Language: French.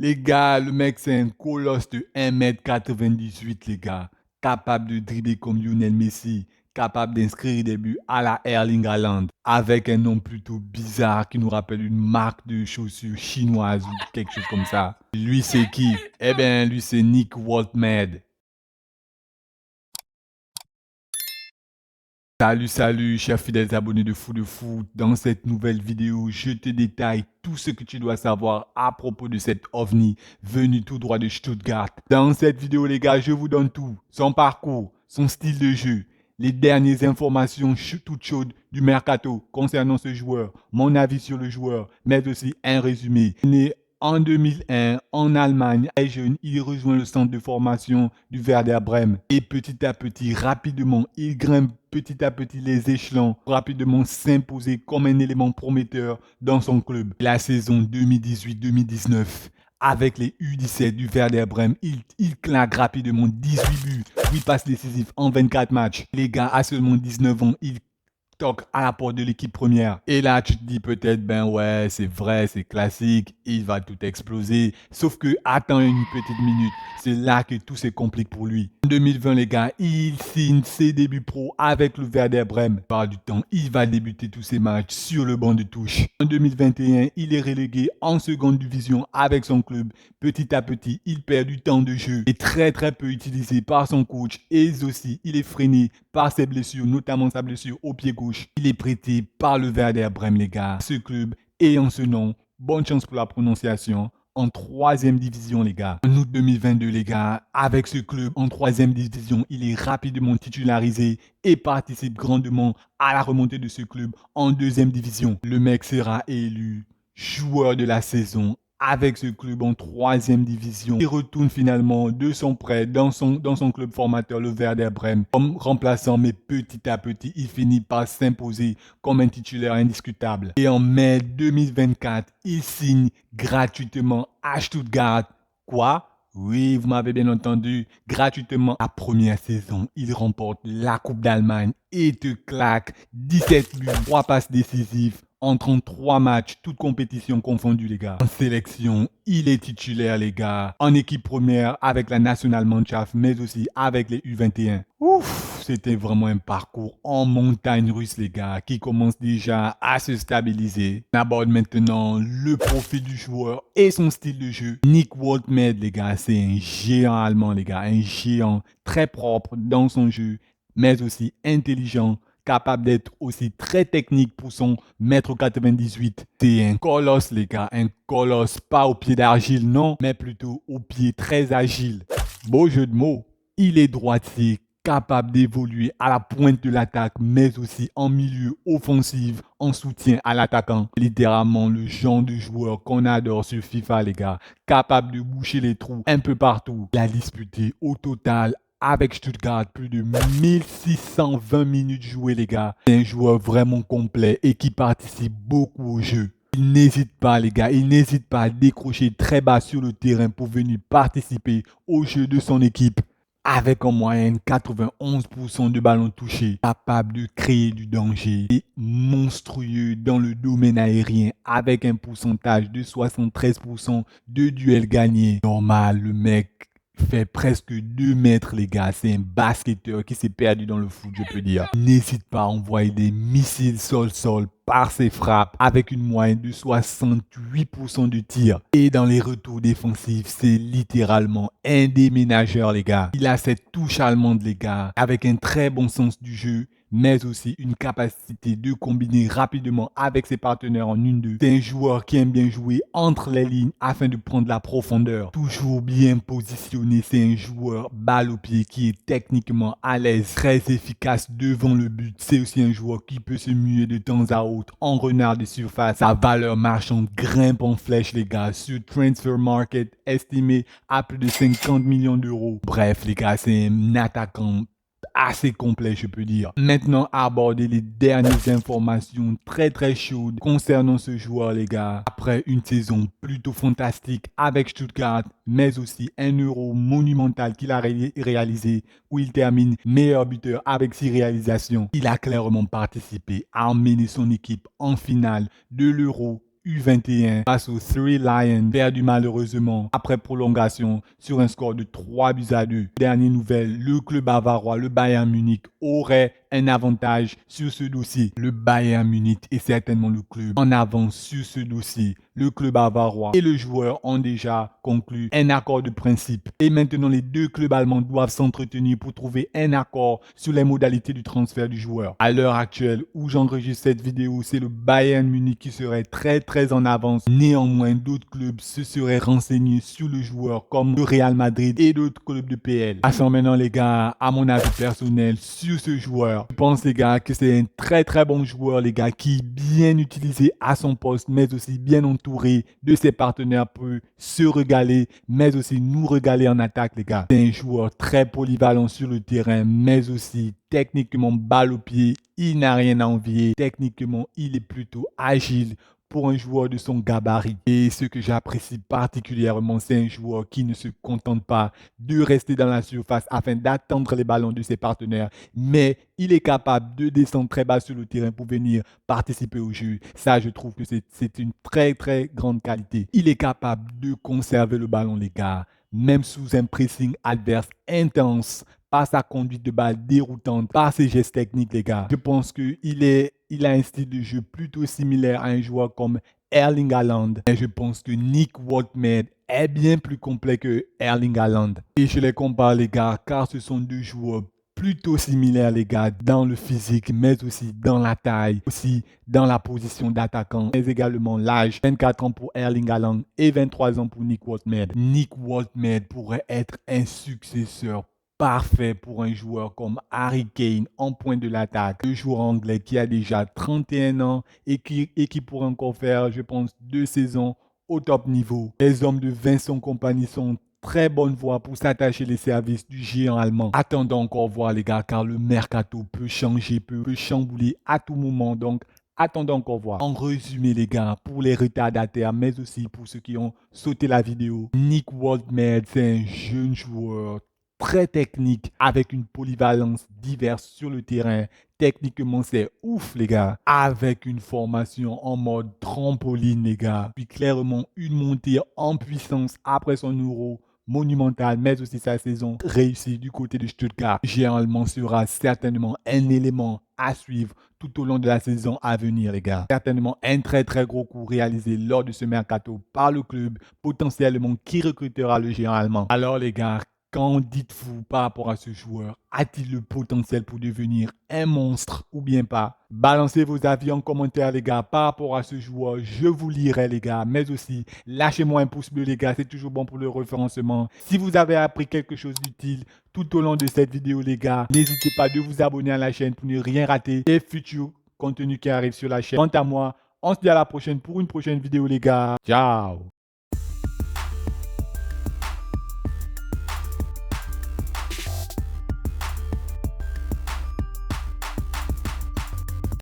Les gars, le mec, c'est un colosse de 1,98 m, les gars. Capable de dribbler comme Lionel Messi. Capable d'inscrire des buts à la Erling Haaland. Avec un nom plutôt bizarre qui nous rappelle une marque de chaussures chinoise ou quelque chose comme ça. Lui, c'est qui? Eh bien, lui, c'est Nick Waltmed. Salut, chers fidèles abonnés de Fou de Foot. Dans cette nouvelle vidéo, je te détaille tout ce que tu dois savoir à propos de cet OVNI venu tout droit de Stuttgart. Dans cette vidéo, les gars, je vous donne tout. Son parcours, son style de jeu, les dernières informations toutes chaudes du mercato concernant ce joueur, mon avis sur le joueur, mais aussi un résumé. Né en 2001, en Allemagne, très jeune, il rejoint le centre de formation du Werder Bremen. Et petit à petit, rapidement, il grimpe petit à petit les échelons, pour rapidement s'imposer comme un élément prometteur dans son club. La saison 2018-2019, avec les U17 du Werder Bremen, il claque rapidement 18 buts, 8 passes décisives en 24 matchs. Les gars, à seulement 19 ans, il toc à la porte de l'équipe première. Et là, tu te dis peut-être, ben ouais, c'est vrai, c'est classique, il va tout exploser. Sauf que, attends une petite minute, c'est là que tout se complique pour lui. En 2020, les gars, il signe ses débuts pro avec le Werder Bremen. Par du temps, il va débuter tous ses matchs sur le banc de touche. En 2021, il est relégué en seconde division avec son club. Petit à petit, il perd du temps de jeu et très peu utilisé par son coach. Et aussi, il est freiné par ses blessures, notamment sa blessure au pied gauche. Il est prêté par le Werder Bremen, les gars. Ce club ayant ce nom, bonne chance pour la prononciation, en troisième division, les gars. En août 2022, les gars, avec ce club en troisième division, il est rapidement titularisé et participe grandement à la remontée de ce club en deuxième division. Le mec sera élu joueur de la saison avec ce club en troisième division. Il retourne finalement de son prêt dans son club formateur, le Werder Bremen, comme remplaçant, mais petit à petit, il finit par s'imposer comme un titulaire indiscutable. Et en mai 2024, il signe gratuitement à Stuttgart. Quoi? Oui, vous m'avez bien entendu, gratuitement la première saison, il remporte la Coupe d'Allemagne et te claque 17 buts, 3 passes décisives en 33 matchs, toutes compétitions confondues, les gars. En sélection, il est titulaire, les gars. En équipe première avec la Nationalmannschaft, mais aussi avec les U21. Ouf, c'était vraiment un parcours en montagne russe, les gars, qui commence déjà à se stabiliser. On aborde maintenant le profil du joueur et son style de jeu. Nick Waltmed, les gars, c'est un géant allemand, les gars. Un géant très propre dans son jeu, mais aussi intelligent, capable d'être aussi très technique pour son mètre 98. C'est un colosse, les gars, un colosse, pas au pied d'argile, non, mais plutôt au pied très agile. Beau jeu de mots. Il est droitier, capable d'évoluer à la pointe de l'attaque, mais aussi en milieu offensif, en soutien à l'attaquant. Littéralement le genre de joueur qu'on adore sur FIFA, les gars. Capable de boucher les trous un peu partout. Il a disputé au total avec Stuttgart, plus de 1620 minutes jouées, les gars. C'est un joueur vraiment complet et qui participe beaucoup au jeu. Il n'hésite pas, les gars, il n'hésite pas à décrocher très bas sur le terrain pour venir participer au jeu de son équipe. Avec en moyenne 91% de ballons touchés, capable de créer du danger et monstrueux dans le domaine aérien avec un pourcentage de 73% de duels gagnés. Normal, le mec fait presque 2 mètres, les gars. C'est un basketteur qui s'est perdu dans le foot, je peux dire. N'hésite pas à envoyer des missiles sol-sol par ses frappes avec une moyenne de 68% de tir. Et dans les retours défensifs, c'est littéralement un déménageur, les gars. Il a cette touche allemande, les gars, avec un très bon sens du jeu, mais aussi une capacité de combiner rapidement avec ses partenaires en 1-2. C'est un joueur qui aime bien jouer entre les lignes afin de prendre la profondeur. Toujours bien positionné, c'est un joueur balle au pied qui est techniquement à l'aise, très efficace devant le but. C'est aussi un joueur qui peut se muer de temps à autre en renard de surface. Sa valeur marchande grimpe en flèche, les gars, sur Transfer Market, estimé à plus de 50 millions d'euros. Bref, les gars, c'est un attaquant assez complet, je peux dire. Maintenant, aborder les dernières informations très chaudes concernant ce joueur, les gars. Après une saison plutôt fantastique avec Stuttgart, mais aussi un euro monumental qu'il a réalisé où il termine meilleur buteur avec 6 réalisations. Il a clairement participé à emmener son équipe en finale de l'Euro U21 face aux Three Lions, perdu malheureusement après prolongation sur un score de 3-2. Dernière nouvelle, le club bavarois, le Bayern Munich, aurait un avantage sur ce dossier. Le Bayern Munich est certainement le club en avance sur ce dossier. Le club bavarois et le joueur ont déjà conclu un accord de principe. Et maintenant, les deux clubs allemands doivent s'entretenir pour trouver un accord sur les modalités du transfert du joueur. À l'heure actuelle où j'enregistre cette vidéo, c'est le Bayern Munich qui serait très en avance. Néanmoins, d'autres clubs se seraient renseignés sur le joueur comme le Real Madrid et d'autres clubs de PL. Passons maintenant les gars, à mon avis personnel sur ce joueur. Je pense les gars que c'est un très bon joueur les gars qui bien utilisé à son poste mais aussi bien entouré de ses partenaires peut se régaler mais aussi nous régaler en attaque les gars. C'est un joueur très polyvalent sur le terrain mais aussi techniquement balle au pied, il n'a rien à envier. Techniquement, il est plutôt agile pour un joueur de son gabarit. Et ce que j'apprécie particulièrement, c'est un joueur qui ne se contente pas de rester dans la surface afin d'attendre les ballons de ses partenaires, mais il est capable de descendre très bas sur le terrain pour venir participer au jeu. Ça, je trouve que c'est une très grande qualité. Il est capable de conserver le ballon, les gars, même sous un pressing adverse intense, par sa conduite de balle déroutante, par ses gestes techniques, les gars. Je pense qu'il a un style de jeu plutôt similaire à un joueur comme Erling Haaland. Et je pense que Nick Wolfmed est bien plus complet que Erling Haaland. Et je les compare, les gars, car ce sont deux joueurs plutôt similaires, les gars, dans le physique, mais aussi dans la taille, aussi dans la position d'attaquant, mais également l'âge. 24 ans pour Erling Haaland et 23 ans pour Nick Wolfmed. Nick Wolfmed pourrait être un successeur parfait pour un joueur comme Harry Kane en point de l'attaque. Le joueur anglais qui a déjà 31 ans et qui pourrait encore faire, je pense, 2 saisons au top niveau. Les hommes de Vincent Kompany sont très bonne voie pour s'attacher les services du géant allemand. Attendons encore voir les gars car le mercato peut changer, peut chambouler à tout moment. Donc attendons encore voir. En résumé les gars, pour les retardataires mais aussi pour ceux qui ont sauté la vidéo, Nick Wolfmed c'est un jeune joueur très technique avec une polyvalence diverse sur le terrain. Techniquement, c'est ouf, les gars. Avec une formation en mode trampoline, les gars. Puis clairement, une montée en puissance après son euro monumental, mais aussi sa saison réussie du côté de Stuttgart. Généralement sera certainement un élément à suivre tout au long de la saison à venir, les gars. Certainement un très gros coup réalisé lors de ce mercato par le club, potentiellement qui recrutera le géant allemand. Alors, les gars, qu'en dites-vous par rapport à ce joueur? A-t-il le potentiel pour devenir un monstre ou bien pas? Balancez vos avis en commentaire les gars par rapport à ce joueur. Je vous lirai les gars, mais aussi lâchez-moi un pouce bleu les gars, c'est toujours bon pour le référencement. Si vous avez appris quelque chose d'utile tout au long de cette vidéo les gars, n'hésitez pas de vous abonner à la chaîne pour ne rien rater des futurs contenus qui arrivent sur la chaîne. Quant à moi, on se dit à la prochaine pour une prochaine vidéo les gars. Ciao!